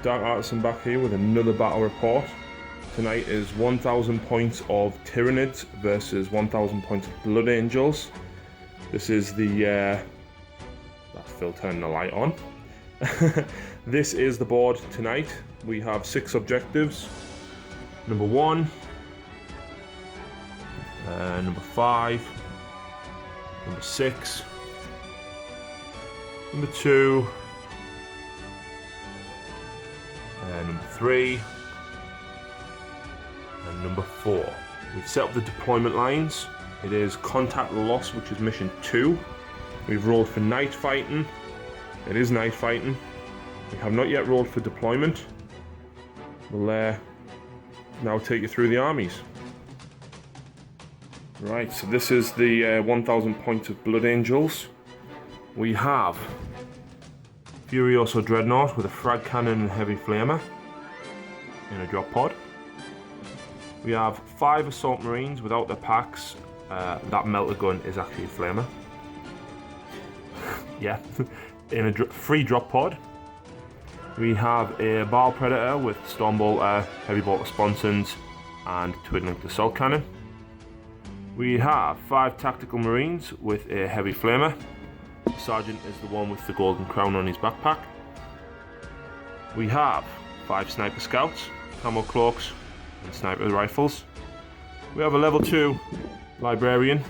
Dark Artisan back here with another battle report. Tonight is 1000 points of Tyranids versus 1000 points of Blood Angels. This is the... that's Phil turning the light on. This is the board tonight. We have 6 objectives. Number 1, number 5, number 6, number 2, number 3, and number 4. We've set up the deployment lines. It is contact loss, which is mission 2. We've rolled for night fighting. It is night fighting. We have not yet rolled for deployment. We'll now take you through the armies. Right, so this is the 1000 points of Blood Angels. We have Furioso Dreadnought with a frag cannon and heavy flamer in a drop pod. We have 5 Assault Marines without their packs. That melter gun is actually a flamer. Yeah, in a free drop pod. We have a Baal Predator with Stormbolter, Heavy Bolter Sponsons, and Twin-linked Assault Cannon. We have 5 Tactical Marines with a Heavy Flamer. The Sergeant is the one with the golden crown on his backpack. We have 5 Sniper Scouts, Camo Cloaks, and Sniper Rifles. We have a level 2 Librarian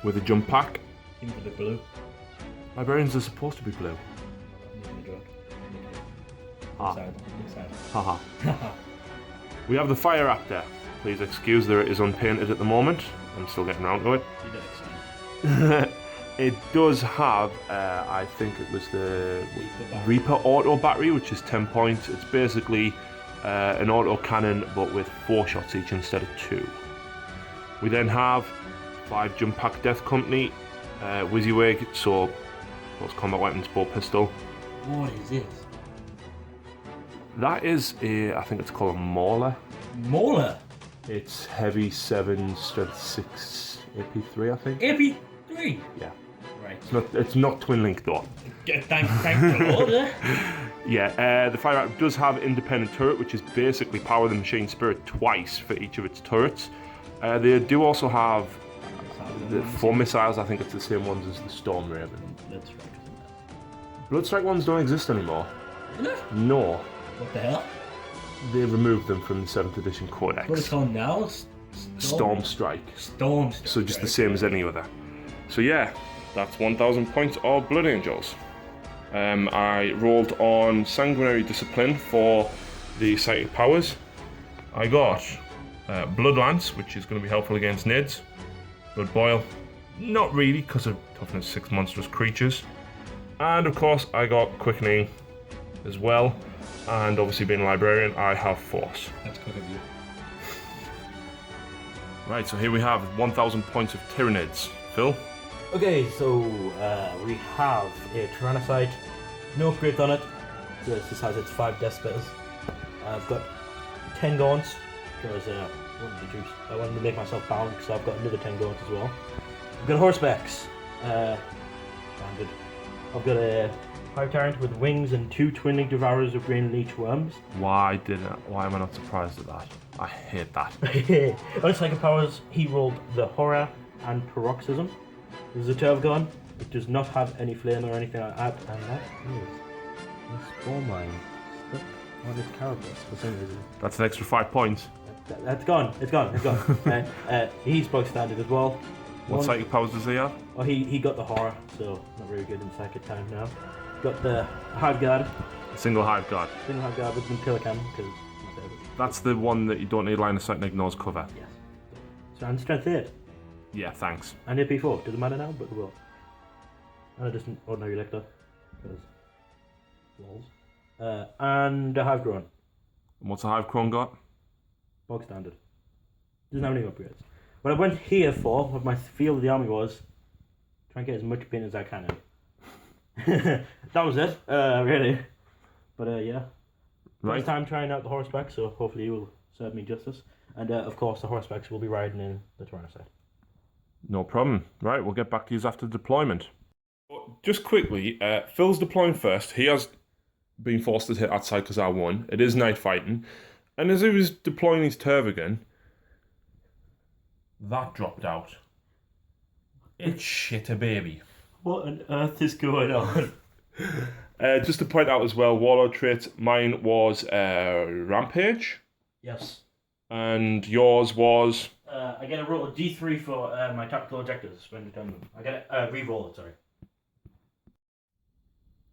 with a jump pack. Seems a bit blue. Librarians are supposed to be blue. Haha. We have the Fire Raptor. Please excuse that it is unpainted at the moment. I'm still getting around to it. It does have, I think it was the Reaper Auto Battery, which is 10 points. It's basically an auto cannon, but with 4 shots each instead of 2. We then have 5 Jump Pack Death Company, WYSIWYG, so close combat weapons, bow pistol. What is this? That is a, I think it's called a Mauler. Mauler? It's heavy 7, strength 6, AP3, I think. AP3? Yeah. Right. It's not twin link though. Thank the Lord, eh? Yeah, the Fire Raptor does have independent turret, which is basically power the machine spirit twice for each of its turrets. They do also have the 4 missiles. I think it's the same ones as the Storm Raven. Bloodstrike ones don't exist anymore. Really? No. What the hell? They removed them from the 7th edition codex. What is it called now? Storm Strike. Storm Strike. So just the same as any other. So yeah, that's 1000 points of Blood Angels. I rolled on Sanguinary Discipline for the psychic powers. I got Blood Lance, which is going to be helpful against Nids. Blood Boil, not really, because of toughness 6 monstrous creatures. And of course, I got Quickening as well. And obviously, being a librarian, I have Force. That's good of you. Right, so here we have 1000 points of Tyranids. Phil? Okay, so we have a Tyrannicide. No upgrades on it. So it just has its 5 Death Spitters. I've got 10 Gaunts, because I wanted to make myself balanced, so I've got another 10 Gaunts as well. I've got Horsebacks. Standard. I've got a 5 Tyrant with wings and 2 Twin-linked Devourers of Green Leech Worms. Why am I not surprised at that? I hate that. On its psychic powers, he rolled the Horror and Paroxysm. This is a 12 gun. It does not have any flame or anything like that, and that is a Spore Mine stuck on its carapace for some reason. That's an extra 5 points. That's gone. It's gone. He's bug standard as well. What psychic powers does he have? Oh, he got the Horror, so not very good in psychic time now. Got the Hive Guard. Single Hive Guard. Single Hive Guard with the Pillar Cannon, because my favourite. That's the one that you don't need line of sight and ignores cover. Yes. So, and Strength 8. Yeah, thanks. And AP4. Doesn't matter now, but it will. And just an ordinary Lictor, because walls. And a Hive Grown. And what's a Hive Crone got? Bog standard. Doesn't have any upgrades. What I went here for, what my field of the army was, try and get as much paint as I can in. That was it, really. But yeah. Right. First time trying out the horseback, so hopefully you will serve me justice. And of course the horsebacks will be riding in the Tyrannicide. No problem. Right, we'll get back to you after deployment. Just quickly, Phil's deploying first. He has being forced to hit that side because I won. It is night fighting. And as he was deploying his Tervigon, that dropped out. It's shit a baby. What on earth is going on? Just to point out as well, Warlord trait, mine was Rampage. Yes. And yours was... I get a roll of D3 for my tactical objectives when you've done them. I get a re-roll it, sorry.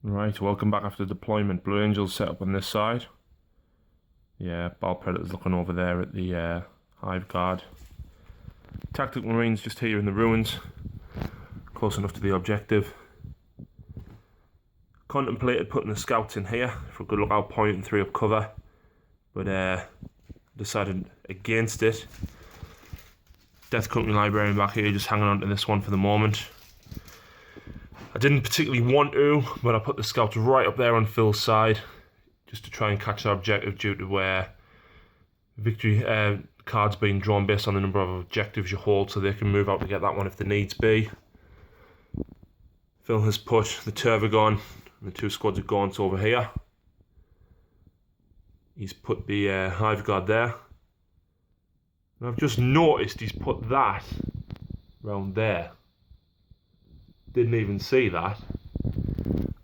Right, welcome back after deployment. Blue Angels set up on this side. Yeah, Battle Predator's looking over there at the Hive Guard. Tactical Marines just here in the ruins. Close enough to the objective. Contemplated putting the scouts in here for a good lookout point and 3 up cover. But decided against it. Death Company Librarian back here, just hanging on to this one for the moment. I didn't particularly want to, but I put the scouts right up there on Phil's side, just to try and catch our objective due to where victory cards being drawn based on the number of objectives you hold, so they can move out to get that one if the needs be. Phil has put the Tervigon and the 2 squads of Gaunts over here. He's put the Hive Guard there. And I've just noticed he's put that round there. Didn't even see that.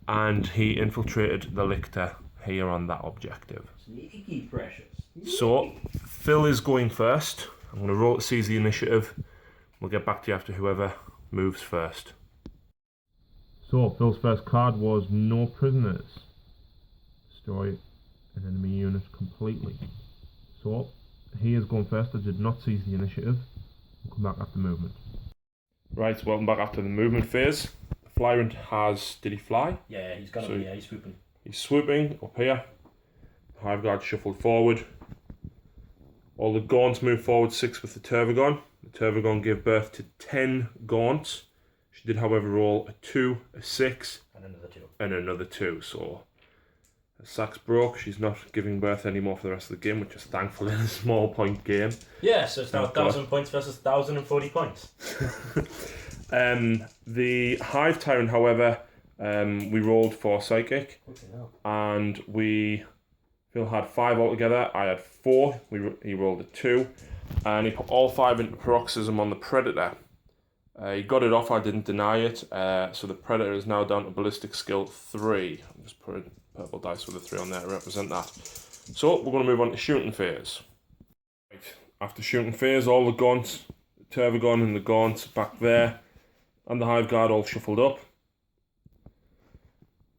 And he infiltrated the Lictor here on that objective. Sneaky precious. So, Phil is going first. I'm going to roll to seize the initiative. We'll get back to you after whoever moves first. So, Phil's first card was No Prisoners. Destroy an enemy unit completely. So, he is going first. I did not seize the initiative. We'll come back after movement. Right, so welcome back after the movement phase. The Flyrant has... Did he fly? Yeah, he's got him. Yeah, he's swooping. He's swooping up here. The Hive Guard shuffled forward. All the Gaunts moved forward 6 with the Tervigon. The Tervigon gave birth to 10 Gaunts. She did, however, roll a 2, a 6, and another 2. And another 2. So her sack's broke. She's not giving birth anymore for the rest of the game, which is thankful in a small point game. Yeah, so it's now 1,000 points versus 1,040 points. The Hive Tyrant, however, we rolled for Psychic. Okay, no. And Phil had 5 altogether. I had 4. He rolled a 2. And he put all 5 into Paroxysm on the Predator. He got it off, I didn't deny it. So the Predator is now down to Ballistic Skill 3. I'm just putting purple dice with a 3 on there to represent that. So we're going to move on to shooting phase. Right. After shooting phase, all the Gaunts, the Tervigon and the Gaunts back there, and the Hive Guard all shuffled up.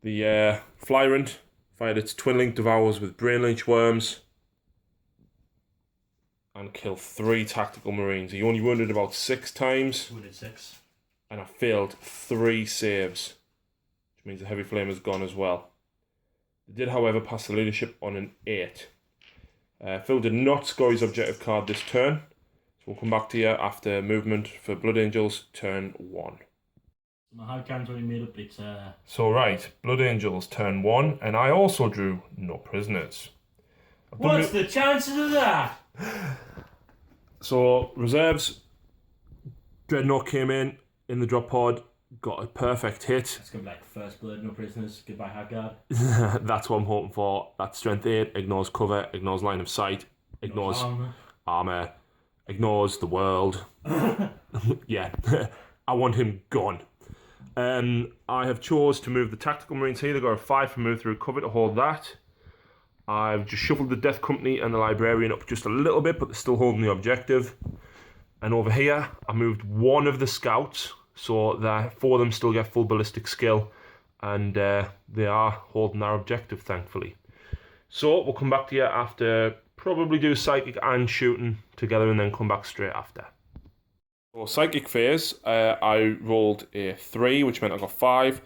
The Flyrant fired its Twin Link Devours with Brain Leech Worms and killed 3 tactical Marines. He only wounded about 6 times. Wounded 6. And I failed 3 saves, which means the Heavy Flame is gone as well. They did, however, pass the leadership on an 8. Phil did not score his objective card this turn, so we'll come back to you after movement for Blood Angels, turn 1. My Hive Guard's already made up its... So right, Blood Angels, turn 1, and I also drew No Prisoners. What's the chances of that? So, reserves, Dreadnought came in the drop pod, got a perfect hit. It's going to be like First Blood, No Prisoners, goodbye Hive Guard. That's what I'm hoping for. That's strength 8, ignores cover, ignores line of sight, ignores armor, ignores the world. Yeah, I want him gone. I have chose to move the Tactical Marines here. They got a 5 for move through cover to hold that. I've just shuffled the Death Company and the Librarian up just a little bit, but they're still holding the objective. And over here, I moved 1 of the Scouts, so that 4 of them still get full ballistic skill, and they are holding our objective, thankfully. So we'll come back to you after, probably do Psychic and Shooting together, and then come back straight after. So Psychic phase, I rolled a 3, which meant I got 5.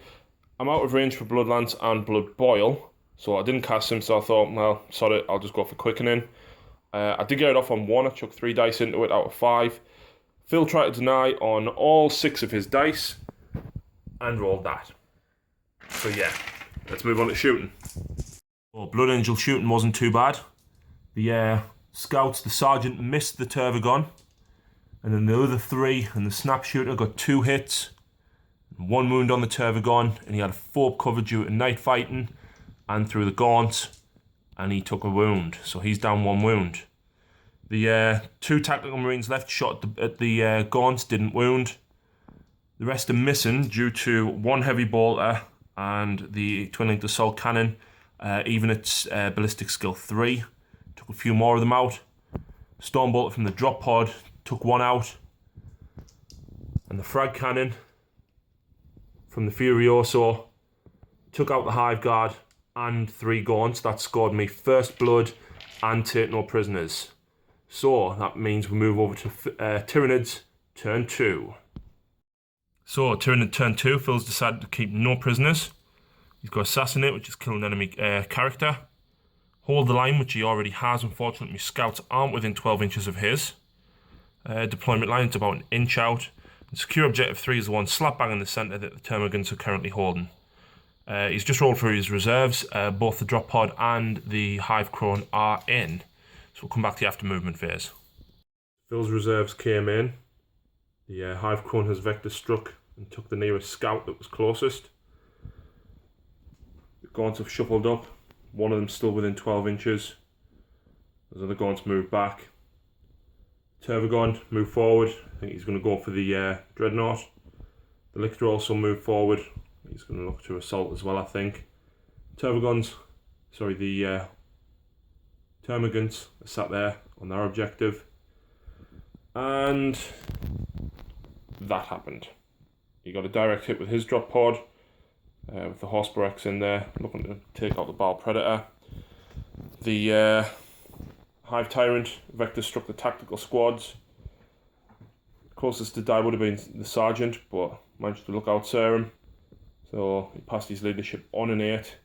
I'm out of range for Blood Lance and Blood Boil, so I didn't cast him, so I thought, well, sod it, I'll just go for Quickening. I did get it off on 1, I chucked 3 dice into it out of 5. Phil tried to deny on all 6 of his dice, and rolled that. So yeah, let's move on to shooting. Well, Blood Angel shooting wasn't too bad. The Scouts, the Sergeant missed the Tervigon, and then the other 3 and the Snap Shooter got 2 hits, 1 wound on the Tervigon, and he had a 4 cover due to night fighting, and through the gaunt, and he took a wound. So he's down 1 wound. The 2 tactical marines left shot at the gaunts, didn't wound. The rest are missing due to 1 heavy bolter and the twin-linked assault cannon, even its ballistic skill 3. Took a few more of them out. Storm bolter from the drop pod took 1 out. And the frag cannon from the Furioso took out the Hive Guard and 3 gaunts. That scored me first blood and take no prisoners. So that means we move over to Tyranids turn 2. So Tyranid turn 2, Phil's decided to keep no prisoners. He's got Assassinate, which is kill an enemy character. Hold the line, which he already has. Unfortunately, scouts aren't within 12 inches of his. Deployment line is about 1 inch out. And secure objective 3 is the one slap bang in the centre that the termagants are currently holding. He's just rolled through his reserves. Both the drop pod and the Hive Crone are in. So we'll come back to the after movement phase. Phil's reserves came in. The Hive Crone has vector struck and took the nearest scout that was closest. The gaunts have shuffled up. One of them still within 12 inches. Those other gaunts moved back. Tervagon moved forward. I think he's going to go for the Dreadnought. The Lictor also moved forward. He's going to look to assault as well, I think. The Termagants are sat there on their objective. And that happened. He got a direct hit with his drop pod. With the Horsebrex in there, looking to take out the Baal Predator. The Hive Tyrant vector struck the tactical squads. Closest to die would have been the Sergeant, but managed to look out him. So he passed his leadership on an 8.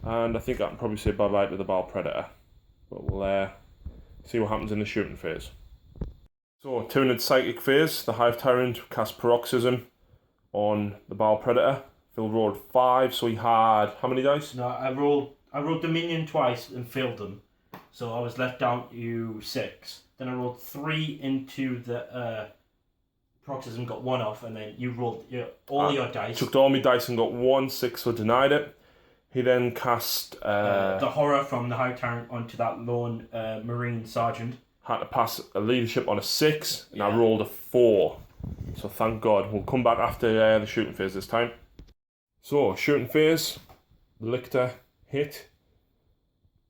And I think I can probably say bye-bye to the Baal Predator. But we'll see what happens in the shooting phase. So, Tyranid Psychic phase, the Hive Tyrant cast Paroxysm on the Baal Predator. Phil rolled 5, so he had how many dice? No, I rolled Dominion twice and failed them, so I was left down to 6. Then I rolled 3 into the Paroxysm, got 1 off, and then you rolled all your dice. Took all my dice and got 1, 6, so denied it. He then cast the Horror from the Hive Tyrant onto that lone Marine Sergeant. Had to pass a leadership on a 6, and I rolled a 4. So thank God. We'll come back after the shooting phase this time. So, shooting phase, the Lictor hit,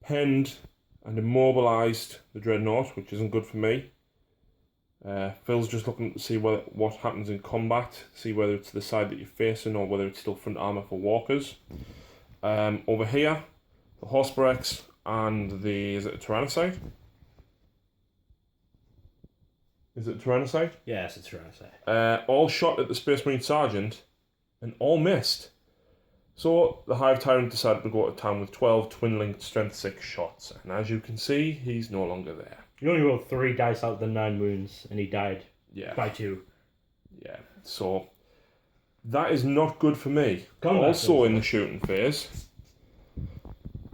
penned and immobilised the Dreadnought, which isn't good for me. Phil's just looking to see what happens in combat, see whether it's the side that you're facing or whether it's still front armour for walkers. Over here, the Horsebrex and is it a Tyrannicide? Is it a Tyrannicide? Yes, it's a Tyrannicide. All shot at the Space Marine Sergeant and all missed. So the Hive Tyrant decided to go to town with 12 twin-linked strength 6 shots, and as you can see, he's no longer there. He only rolled 3 dice out of the 9 wounds, and he died by 2. Yeah, so that is not good for me. Also in the shooting phase,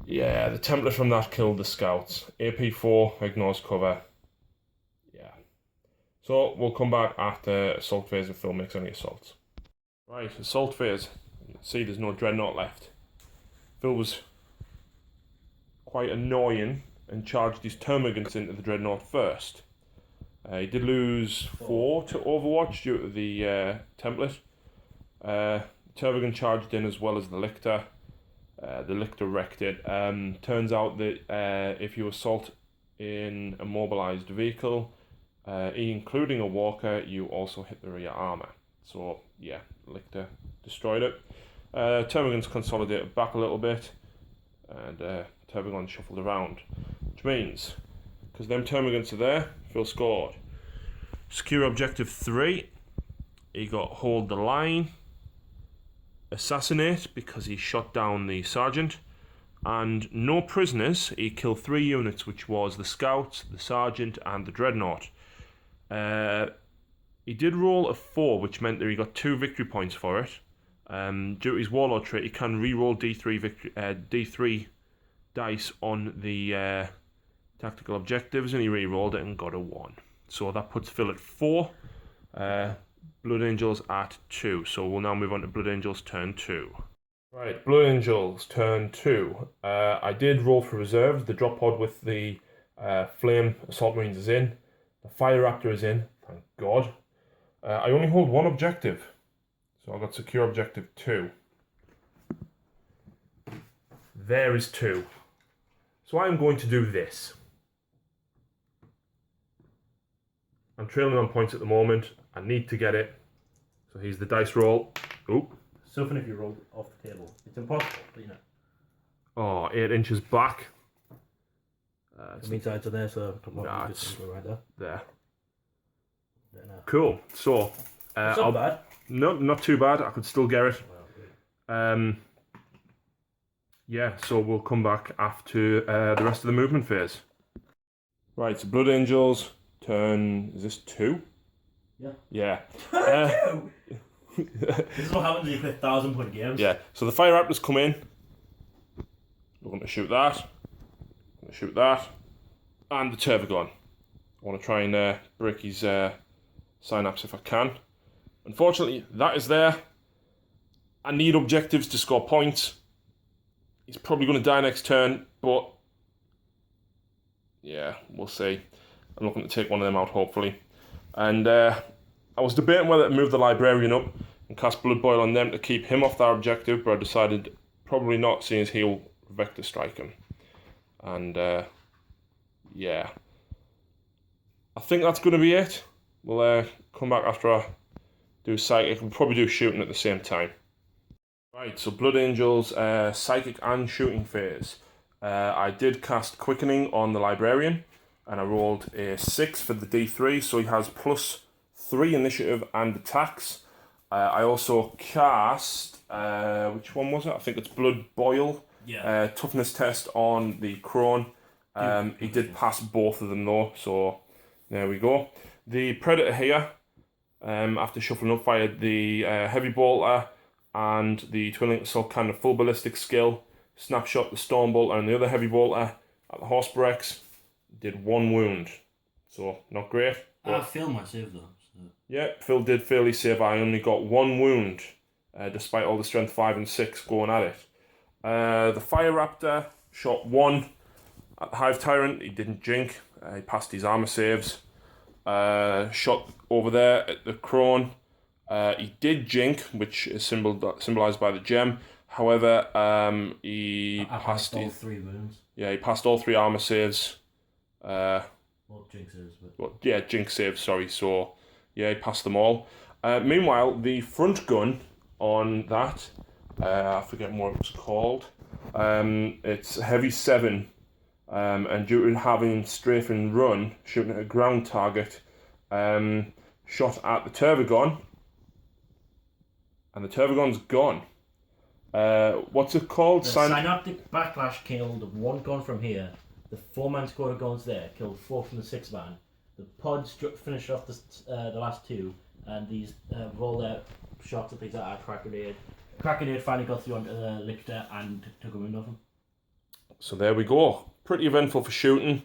the template from that killed the scouts. AP4 ignores cover. Yeah. So we'll come back after assault phase if Phil makes any assaults. Right, assault phase. See, there's no Dreadnought left. Phil was quite annoying and charged his Termagants into the Dreadnought first. He did lose 4 to Overwatch due to the template. Termagant charged in as well as the Lictor. The Lictor wrecked it. Turns out that if you assault in a mobilised vehicle, including a walker, you also hit the rear armour. So, yeah, Lictor destroyed it. Termagants consolidated back a little bit, and Termagant shuffled around, which means, because them Termagants are there, Phil scored. Secure objective 3, he got hold the line, assassinate because he shot down the sergeant, and no prisoners. He killed 3 units, which was the scouts, the sergeant, and the dreadnought. He did roll a 4, which meant that he got 2 victory points for it. Due to his warlord trait, he can re-roll D3 dice on the tactical objectives, and he re-rolled it and got a 1. So that puts Phil at 4. Blood Angels at 2. So we'll now move on to Blood Angels turn 2. Right, Blood Angels, turn 2. I did roll for reserves. The drop pod with the Flame Assault Marines is in. The Fire Raptor is in, thank God. I only hold one objective. So I got secure objective 2. There is 2. So I'm going to do this. I'm trailing on points at the moment. I need to get it. So here's the dice roll. Oop. Something if you roll off the table. It's impossible, but you know. Oh, 8 inches back. The meat sides are there, so Nah, just go right there. There. There now. Cool. So, It's not bad. No, not too bad. I could still get it. Well, Yeah, so we'll come back after the rest of the movement phase. Right, so Blood Angels, turn... is this 2? yeah. Yeah. This is what happens when you play 1,000-point games. Yeah, so the Fire Raptors come in. We're going to shoot that. I'm going to shoot that. And the Tervagon. I want to try and break his synapse if I can. Unfortunately, that is there. I need objectives to score points. He's probably going to die next turn, but yeah, we'll see. I'm looking to take one of them out, hopefully. And I was debating whether to move the Librarian up and cast Blood Boil on them to keep him off their objective, but I decided probably not, seeing as he'll Vector Strike him. And yeah, I think that's going to be it. We'll come back after I do Psychic. We'll probably do Shooting at the same time. Right, so Blood Angels, Psychic and Shooting phase. I did cast Quickening on the Librarian, and I rolled a 6 for the D3, so he has +3 initiative and attacks. I also cast, which one was it? I think it's Blood Boil. Yeah. Toughness test on the Crone. He did pass both of them though, so there we go. The Predator here, after shuffling up, fired the Heavy Bolter and the Twin-Link Assault Cannon full ballistic skill, snapshot the Storm Bolter and the other Heavy Bolter at the Horse Breaks, did 1 wound. So, not great. I failed my save though. So. Yeah, Phil did fairly save. I only got 1 wound, despite all the strength 5 and 6 going at it. The Fire Raptor shot 1 at the Hive Tyrant. He didn't jink. He passed his armor saves. Shot over there at the Crone. He did jink, which is symbolized by the gem. However, he passed all 3 wounds. Yeah, he passed all 3 armor saves. Well, jink saves, but... Well, yeah, jink saves, sorry. So, yeah, he passed them all. Meanwhile, the front gun on that, I forget what it's called. It's Heavy 7. And due to having strafe and run, shooting at a ground target, shot at the Tervagon, and the Tervagon's gone. What's it called? The Synaptic Backlash killed 1 gun from here. The 4-man squad of guns there killed 4 from the 6-man. The pods finished off the last 2, and these roller shots at things like that. Crackenade finally got through onto the Lictor and took a wound off him. So there we go. Pretty eventful for shooting.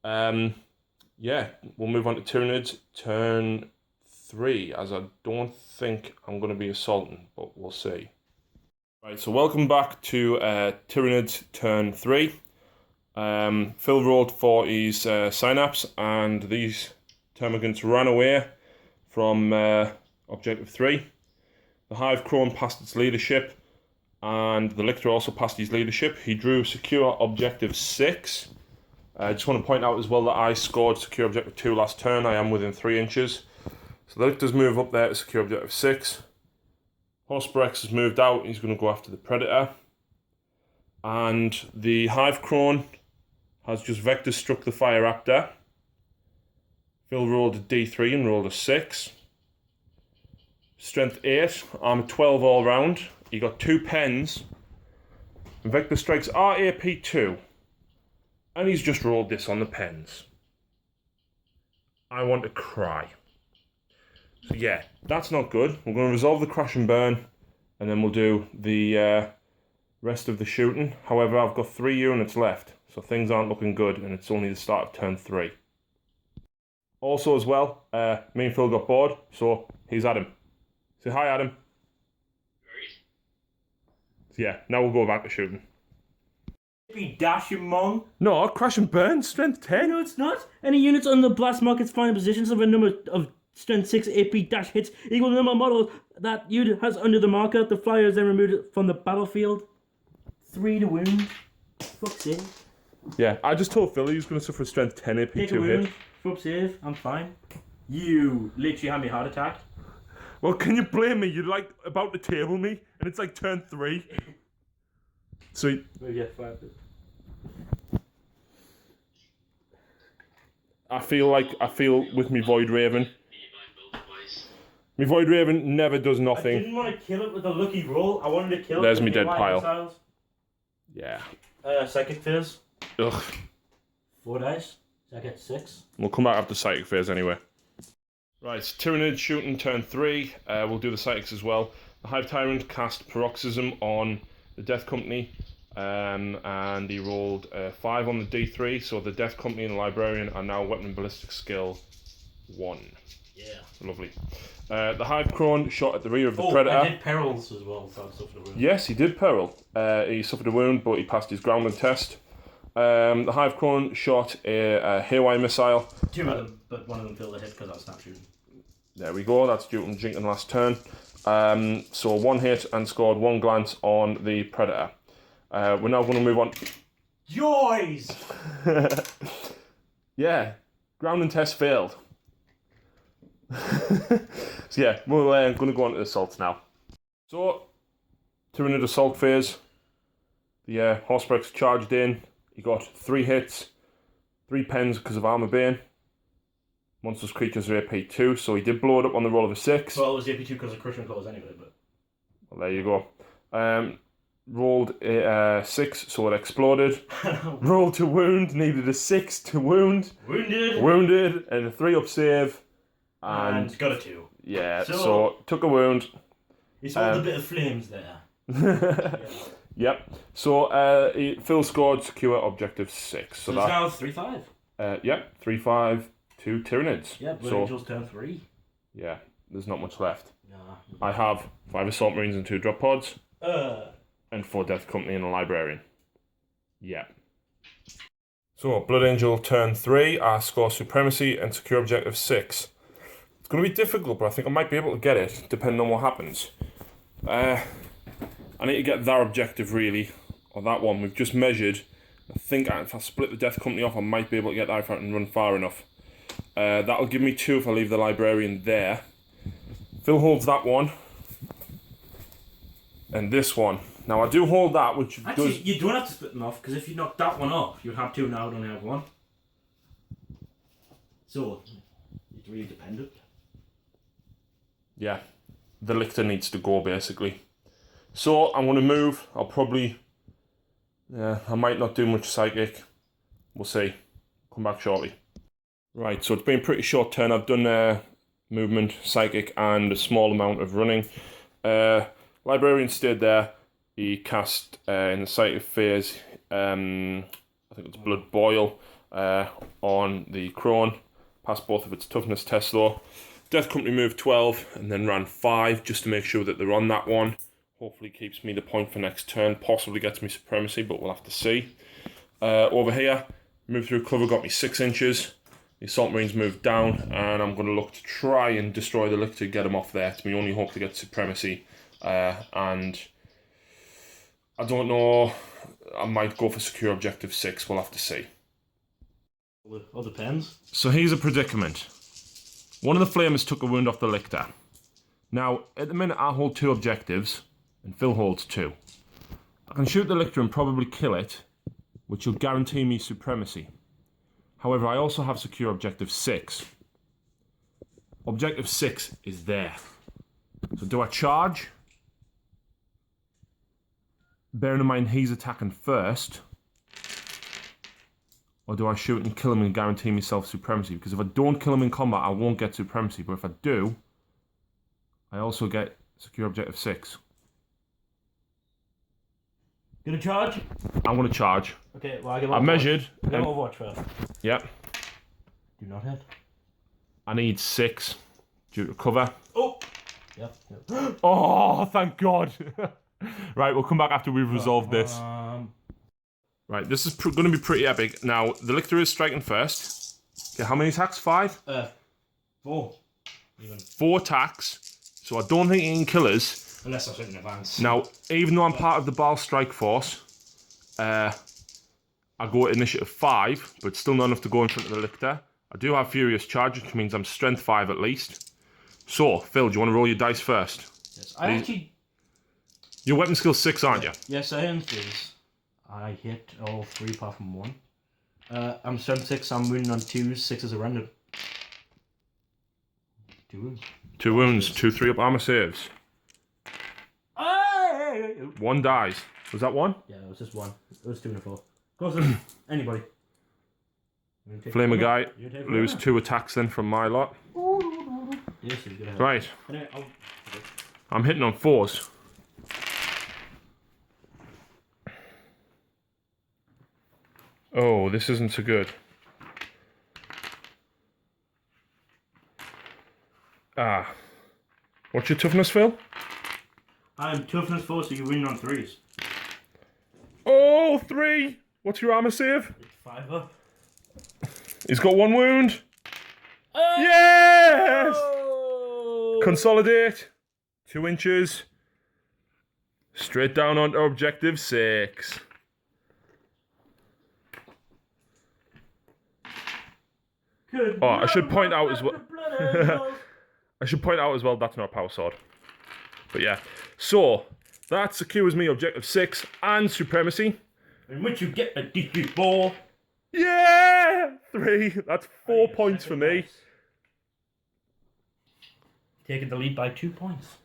Yeah, we'll move on to Tyranids, turn 3, as I don't think I'm going to be assaulting, but we'll see. Right, so welcome back to Tyranids, turn 3. Phil rolled for his Synapse, and these termagants ran away from Objective 3. The Hive Crone passed its leadership, and the Lictor also passed his leadership. He drew secure Objective 6. I just want to point out as well that I scored secure Objective 2 last turn. I am within 3 inches. So the Lictors move up there to secure Objective 6. Horsebrex has moved out. He's going to go after the Predator. And the Hive Crone has just vector struck the Fire Raptor. Phil rolled a D3 and rolled a 6. Strength 8, armor 12 all round. He got 2 pens. And vector strikes RAP 2. And he's just rolled this on the pens. I want to cry. So yeah, that's not good. We're going to resolve the crash and burn, and then we'll do the rest of the shooting. However, I've got 3 units left, so things aren't looking good, and it's only the start of turn 3. Also as well, me and Phil got bored, so here's Adam. Say hi, Adam. Yeah, now we'll go back to shooting. Be dash, you mong. No, crash and burn, strength 10. No, it's not. Any units on the blast market's final positions of a number of strength 6 AP dash hits equal to the number of models that unit has under the marker. The flyer is then removed from the battlefield. 3 to wound. Fuck's sake. Yeah, I just told Phil he was going to suffer a strength 10 AP Take a 2 wound. hit. Fuck save. I'm fine. You literally had me heart attack. Well, can you blame me? You're like about to table me, and it's like turn 3. So, Yeah, 5. I feel with me Void Raven. Me Void Raven never does I nothing. didn't want to kill it with a lucky roll. I wanted to kill it There's with me dead haywire pile. missiles. Yeah. Psychic Fizz. Ugh. 4 dice. So I get 6. We'll come back after Psychic Phase anyway. Right, Tyranids shooting turn 3. We'll do the Psychics as well. The Hive Tyrant cast Paroxysm on the Death Company. And he rolled 5 on the D3, so the Death Company and the Librarian are now Weapon and Ballistic Skill 1. Yeah. Lovely. The Hive Crone shot at the rear of the Predator. I did perils as well, so I suffered a wound. Yes, he did peril. He suffered a wound, but he passed his grounding test. The Hive Crone shot a haywire missile. 2 of them, but one of them failed a hit because I was snap shooting. There we go, that's due to Jinkin last turn. So 1 hit and scored 1 glance on the Predator. We're now going to move on. Joys! Yeah, grounding test failed. So yeah, we're going to go on to the assaults now. So, Tyranid assault phase. The Horsebrooks charged in. He got 3 hits, 3 pens because of Armor Bane. Monstrous creatures are AP 2, so he did blow it up on the roll of a 6. Well, it was AP 2 because of Crushing Claws anyway, but... Well, there you go. Rolled a 6, so it exploded. Rolled to wound, needed a 6 to wound. Wounded, and a 3 up save. And got a 2. Yeah, so took a wound. He saw the bit of flames there. Yep. So Phil scored secure objective 6. So it's now 3-5. Yep, 3-5 to Tyranids. Yeah, Blood Angels turn 3. Yeah, there's not much left. Nah. I have 5 Assault Marines and 2 Drop Pods. And 4 Death Company and a Librarian. Yeah. So, Blood Angel turn 3, I score Supremacy and secure objective 6. It's going to be difficult, but I think I might be able to get it, depending on what happens. I need to get that objective, really, or that one. We've just measured. I think if I split the Death Company off, I might be able to get that if I can run far enough. That'll give me 2 if I leave the Librarian there. Phil holds that one. And this one. Now, I do hold that, which actually, does... you don't have to split them off, because if you knock that one off, you'd have 2 now, I'd only have 1. So, it's really dependent. Yeah, the Lictor needs to go, basically. So, I'm going to move. I'll probably... Yeah, I might not do much Psychic. We'll see. Come back shortly. Right, so it's been a pretty short turn. I've done movement, Psychic, and a small amount of running. Librarian stayed there. He cast in the Psychic phase, I think it's Blood Boil, on the Crone. Passed both of its toughness tests though. Death Company moved 12 and then ran 5 just to make sure that they're on that one. Hopefully keeps me the point for next turn, possibly gets me Supremacy, but we'll have to see. Over here, moved through cover, got me 6 inches. The Assault Marines moved down, and I'm going to look to try and destroy the Lictor, get him off there. It's my only hope to get Supremacy. And I don't know, I might go for secure objective 6, we'll have to see. All depends. So here's a predicament. One of the Flamers took a wound off the Lictor. Now, at the minute I hold 2 objectives, and Phil holds 2. I can shoot the Lictor and probably kill it, which will guarantee me Supremacy. However, I also have secure objective 6. Objective 6 is there. So do I charge? Bearing in mind he's attacking first. Or do I shoot and kill him and guarantee myself Supremacy? Because if I don't kill him in combat, I won't get Supremacy. But if I do, I also get secure objective 6. Gonna charge? I'm going to charge. Okay, well, I give I measured. I give Overwatch first. Yep. Do not hit. I need 6 due to cover. Oh! Yep. Oh, thank God. Right, we'll come back after we've resolved this. Right, this is going to be pretty epic. Now, the Lictor is striking first. Okay, how many attacks? 5? 4. Even. 4 attacks. So I don't think he can kill us. Unless I shoot in advance. Now, even though I'm part of the Baal Strike Force, I go at initiative 5, but still not enough to go in front of the Lictor. I do have Furious Charge, which means I'm strength 5 at least. So, Phil, do you want to roll your dice first? Yes, I actually... Your weapon skill 6, aren't you? Yes, I am, please. I hit all 3 apart from 1. I'm strength 6, I'm wounded on 2s, 6 is a random. 2 wounds. 2 wounds, 2 3-up armor saves. 1 dies. Was that 1? Yeah, it was just 1. It was 2 and a 4. Go on, anybody. Flame a guy, lose 2 attacks then from my lot. Yes, he's gonna help. Right. Anyway, I'm hitting on 4s. Oh, this isn't so good. Ah. What's your toughness, Phil? I'm toughness 4, so you win on 3s. Oh, 3! What's your armor save? It's 5 up. He's got 1 wound. Yes! Consolidate. 2 inches. Straight down onto objective 6. Good. Oh, I should point out as well. I should point out as well that's not a power sword. But yeah. So, that secures me objective 6 and supremacy. In which you get a D3 ball. Yeah! 3. That's 4 points for me. Taking the lead by 2 points.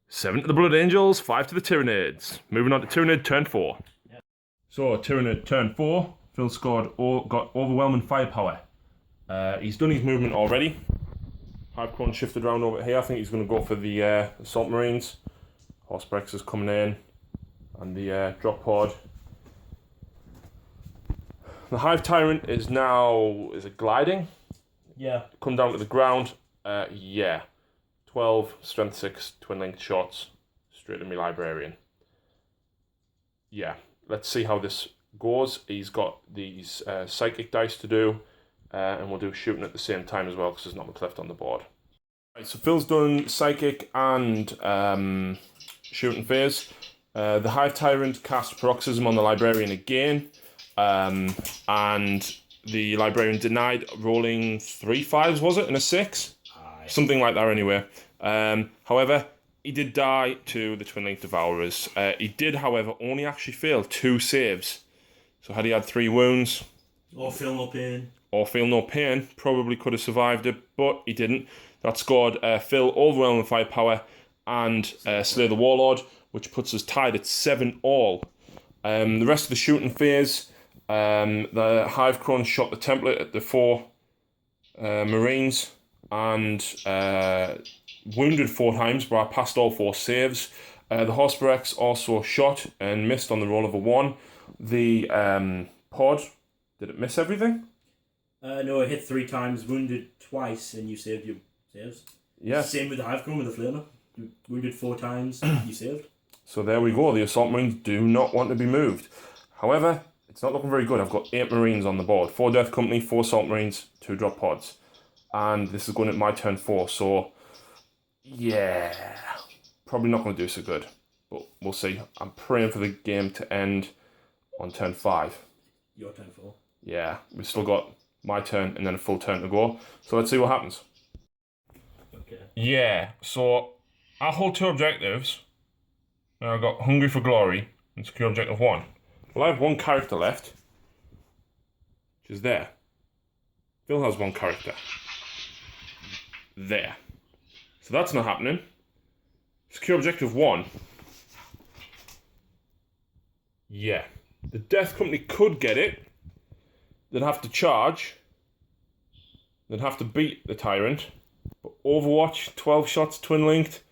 7 to the Blood Angels, 5 to the Tyranids. Moving on to Tyranid turn 4. Yep. So, Tyranid turn 4. Phil got overwhelming firepower. He's done his movement already. Hardcore shifted around over here. I think he's going to go for the Assault Marines. Horsebrex is coming in. And the drop pod. The Hive Tyrant is now... Is it gliding? Yeah. Come down to the ground. Yeah. 12, strength 6, twin linked shots. Straight to me Librarian. Yeah. Let's see how this goes. He's got these psychic dice to do. And we'll do shooting at the same time as well, because there's not much left on the board. Right, so Phil's done psychic and shooting phase. The Hive Tyrant cast Paroxysm on the Librarian again. And the Librarian denied rolling 3 5s, was it? And a 6? Aye. Something like that anyway. However, he did die to the Twin Link Devourers. He did, however, only actually fail 2 saves. So had he had 3 wounds... Or feel no pain. Or feel no pain, probably could have survived it, but he didn't. That scored Phil overwhelming firepower and Slay the Warlord, which puts us tied at 7 all. The rest of the shooting phase, the Hive Crone shot the template at the 4 Marines and wounded 4 times, but I passed all 4 saves. The Horsebrex also shot and missed on the roll of a 1. The pod, did it miss everything? No, it hit 3 times, wounded twice, and you saved your saves. Yeah. Same with the Hive Crone with the Flamer. You wounded 4 times, you saved. So there we go. The Assault Marines do not want to be moved. However, it's not looking very good. I've got 8 Marines on the board. 4 Death Company, 4 Assault Marines, 2 drop pods. And this is going at my turn 4, so... Yeah. Probably not going to do so good. But we'll see. I'm praying for the game to end on turn 5. Your turn 4. Yeah. We've still got my turn and then a full turn to go. So let's see what happens. Okay. Yeah, so I hold 2 objectives. Now I've got Hungry for Glory and Secure Objective 1. Well, I have 1 character left, which is there. Phil has 1 character. There. So that's not happening. Secure Objective 1. Yeah. The Death Company could get it. They'd have to charge. They'd have to beat the Tyrant. But Overwatch, 12 shots, twin linked.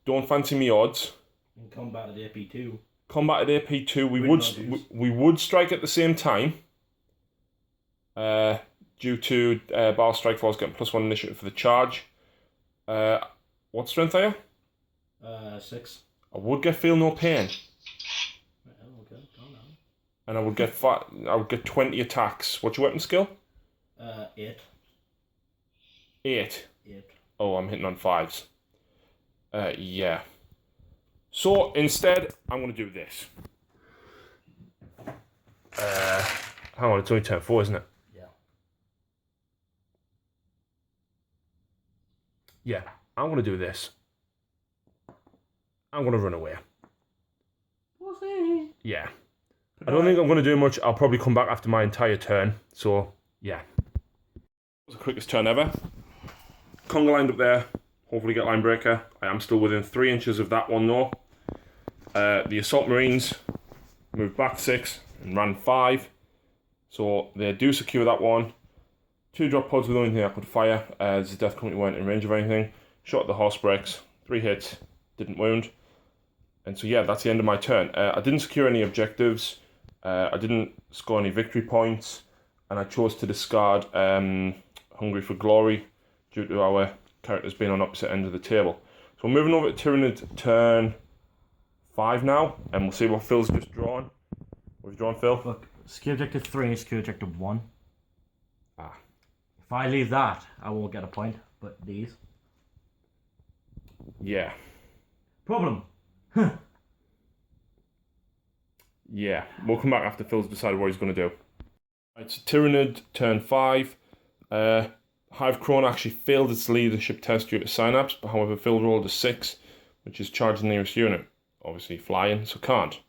Don't fancy me odds. And combat at AP2. Combat at AP2, we would strike at the same time. Due to Battle Strike Force getting +1 initiative for the charge. What strength are you? 6. I would get feel no pain. Okay, calm down. And I would get 20 attacks. What's your weapon skill? 8. 8. 8. Oh, I'm hitting on 5s. Yeah. So instead, I'm gonna do this. Hang on, it's only turn 4, isn't it? Yeah. Yeah, I'm gonna do this. I'm gonna run away. Yeah. I don't think I'm gonna do much. I'll probably come back after my entire turn. So, yeah. It was the quickest turn ever. Conga lined up there. Hopefully get line breaker. I am still within 3 inches of that one though. The Assault Marines moved back 6 and ran 5. So they do secure that one. 2 drop pods were the only thing I could fire as the Death Company weren't in range of anything. Shot the horse brakes. 3 hits. Didn't wound. And so yeah, that's the end of my turn. I didn't secure any objectives. I didn't score any victory points. And I chose to discard Hungry for Glory due to our characters being on opposite ends of the table. So we're moving over to Tyranid turn 5 now, and we'll see what Phil's just drawn. What have you drawn, Phil? Look, secure objective 3, secure objective 1. Ah. If I leave that, I won't get a point, but these. Yeah. Problem. Yeah, we'll come back after Phil's decided what he's going to do. Right, so Tyranid turn 5. Hive Crone actually failed its leadership test due to synapse, but however Phil rolled a 6, which is charge the nearest unit. Obviously flying, so can't.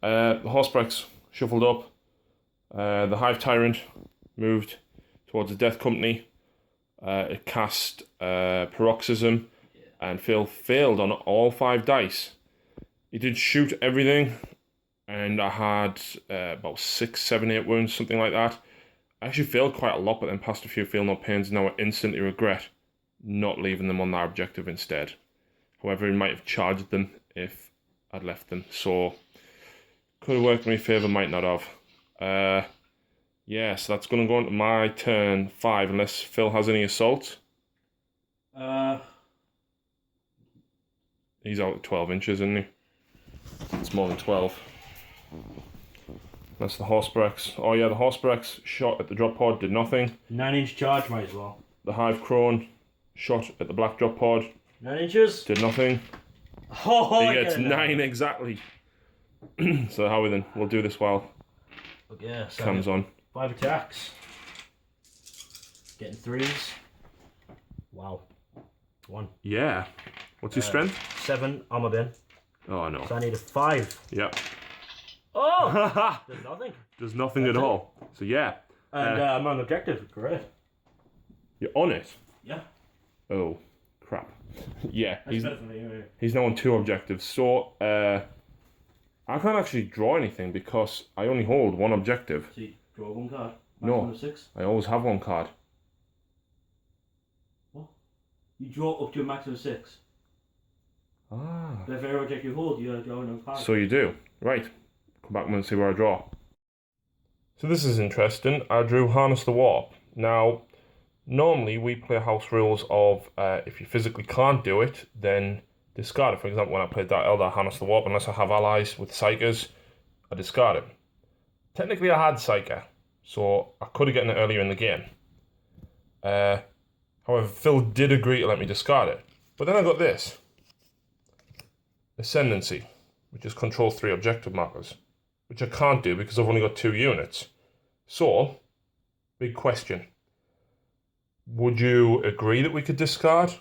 The Horsebreaks shuffled up. The Hive Tyrant moved towards the Death Company. It cast Paroxysm, and Phil failed on all 5 dice. He did shoot everything, and I had about 6, 7, 8 wounds, something like that. I actually failed quite a lot, but then passed a few feel no pains, and now I instantly regret not leaving them on that objective instead. However, he might have charged them if I'd left them, so could have worked in my favour, might not have. Yeah, so that's going to go into my turn 5, unless Phil has any assault. He's out at 12 inches, isn't he? It's more than 12. That's the Horsebreaks. Oh yeah, the Horsebreaks shot at the drop pod, did nothing. 9-inch charge, might as well. The Hive Crone shot at the black drop pod. 9 inches? Did nothing. Oh, he gets 9 exactly. So how then? We'll do this while okay, Cam's on. 5 attacks. Getting 3s. Wow. 1. Yeah. What's his strength? 7 armor bin. Oh no. So I need a 5. Yeah. Oh! There's nothing. There's nothing at all. So yeah. And I'm on objective. Great. You're on it? Yeah. Oh, crap. Yeah, That's better for me, anyway. he's now on 2 objectives. So, I can't actually draw anything because I only hold 1 objective. So you draw 1 card. No. Maximum of 6. I always have 1 card. What? You draw up to a maximum of 6. Ah. But if every object you hold, you draw another card. So you do. Right. Come back and see where I draw. So this is interesting. I drew Harness the Warp. Now, normally we play house rules of if you physically can't do it, then discard it. For example, when I played Dark Eldar Harness the Warp, unless I have allies with Psychers, I discard it. Technically I had Psyker, so I could have gotten it earlier in the game. However, Phil did agree to let me discard it. But then I got this. Ascendancy, which is control 3 objective markers, which I can't do because I've only got 2 units. So, big question. Would you agree that we could discard,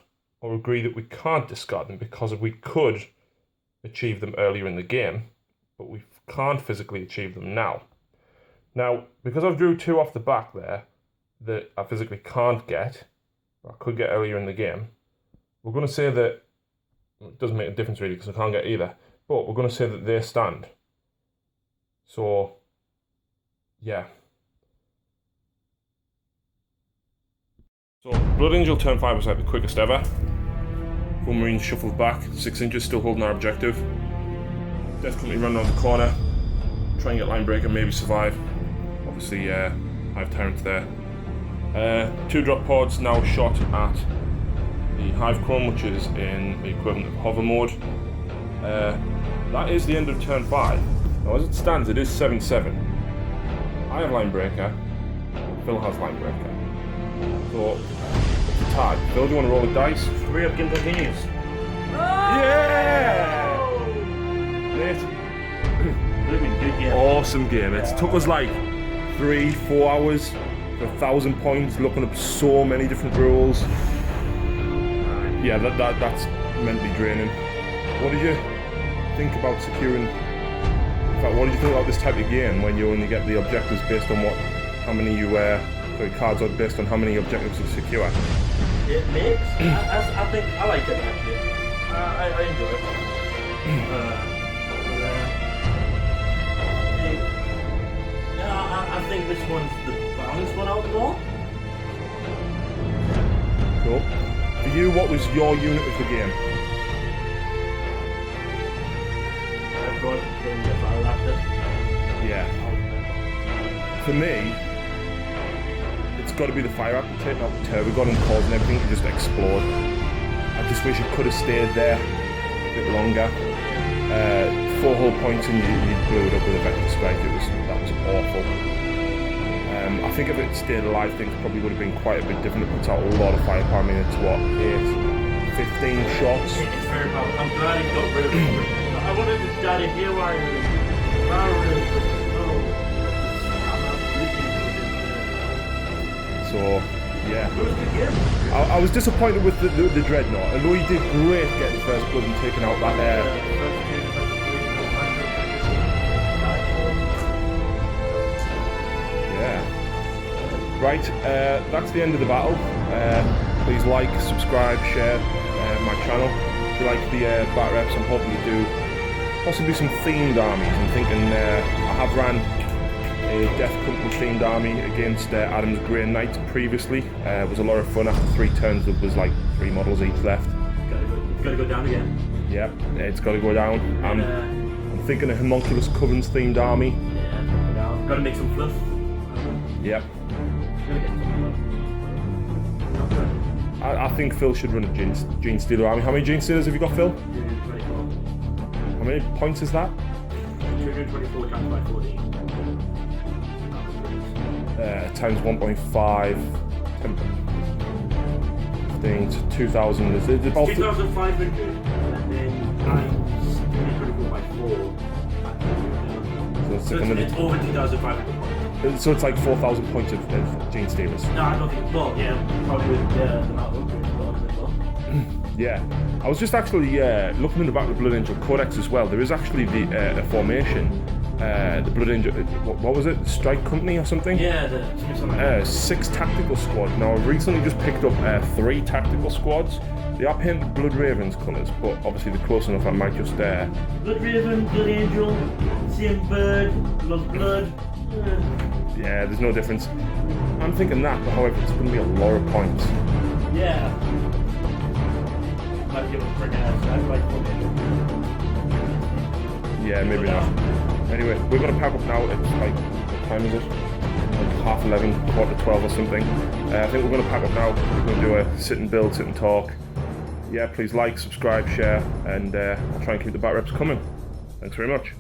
or agree that we can't discard them because we could achieve them earlier in the game, but we can't physically achieve them now? Now, because I've drew 2 off the back there that I physically can't get, or I could get earlier in the game, we're going to say that it doesn't make a difference really because I can't get either, but we're going to say that they stand. So, yeah. So, Blood Angel turn 5 was like the quickest ever. 4 Marines shuffled back, 6 inches, still holding our objective. Death Company run around the corner, try and get line breaker, maybe survive. Obviously, Hive Tyrants there. 2 drop pods now shot at the Hive Crone, which is in the equivalent of hover mode. That is the end of turn 5. Now as it stands, it is 7-7. I have line breaker, Phil has line breaker. So, it's a tie. Phil, do you want to roll the dice? 3 up game continues. Yeah! Mate, Good game. awesome game. It took us like 3-4 hours for 1,000 points, looking up so many different rules. Yeah, that's mentally draining. What did you think about securing? In fact, what did you think about this type of game when you only get the objectives based on how many you cards are based on how many objectives you secure? It makes. I think I like it actually. I enjoy it. I think this one's the balanced one out of all. Cool. For you, what was your unit of the game? Yeah. For me, it's got to be the fire raptor taking out the turbo gun and causing everything to just explode. I just wish it could have stayed there a bit longer. 4 whole points and you blew it up with a vector strike. That was awful. I think if it stayed alive, things probably would have been quite a bit different. It puts out a lot of firepower. I mean, it's what, 15 shots. It's very powerful. I'm glad he got rid of it. I wanted to die to hear why So, yeah. I was disappointed with the Dreadnought. Although he did great getting first blood and taking out that air. Yeah. Right, that's the end of the battle. Please like, subscribe, share my channel. If you like the batrep, I'm hoping to do possibly some themed armies. I'm thinking I have ran a Death Company themed army against Adam's Grey Knight previously. It was a lot of fun. After 3 turns there was like 3 models each left. It's gotta go down again. Yep, it's got to go down. I'm thinking a Homunculus Covens themed army. Yeah, gotta make some fluff. Yep. I think Phil should run a Gene Stealer army. How many Gene Stealers have you got, Phil? 224. How many points is that? 224 times by 14. Times 1.5. 15 to 2,000. Is it about 2,500 and then times 224 by 4. So it's over 2,500 points. So it's like 4,000 points of Gene Stealers. No, I don't think. Well, yeah, probably with the amount of as well. Yeah, I was just actually looking in the back of the Blood Angel Codex as well. There is actually a formation, the Blood Angel. What was it? Strike Company or something? Yeah, 6 tactical squad. Now I've recently just picked up 3 tactical squads. They are painted Blood Raven's colours, but obviously they're close enough. I might just Blood Raven, Blood Angel, same bird, blood. Yeah, there's no difference. I'm thinking that, but however, it's going to be a lot of points. Yeah. Might give a friggin' ass. I'd like Yeah, maybe not. Anyway, we're going to pack up now. It's like, what time is it? Like 11:30, 11:45 or something. I think we're going to pack up now. We're going to do a sit and build, sit and talk. Yeah, please like, subscribe, share, and I'll try and keep the bat reps coming. Thanks very much.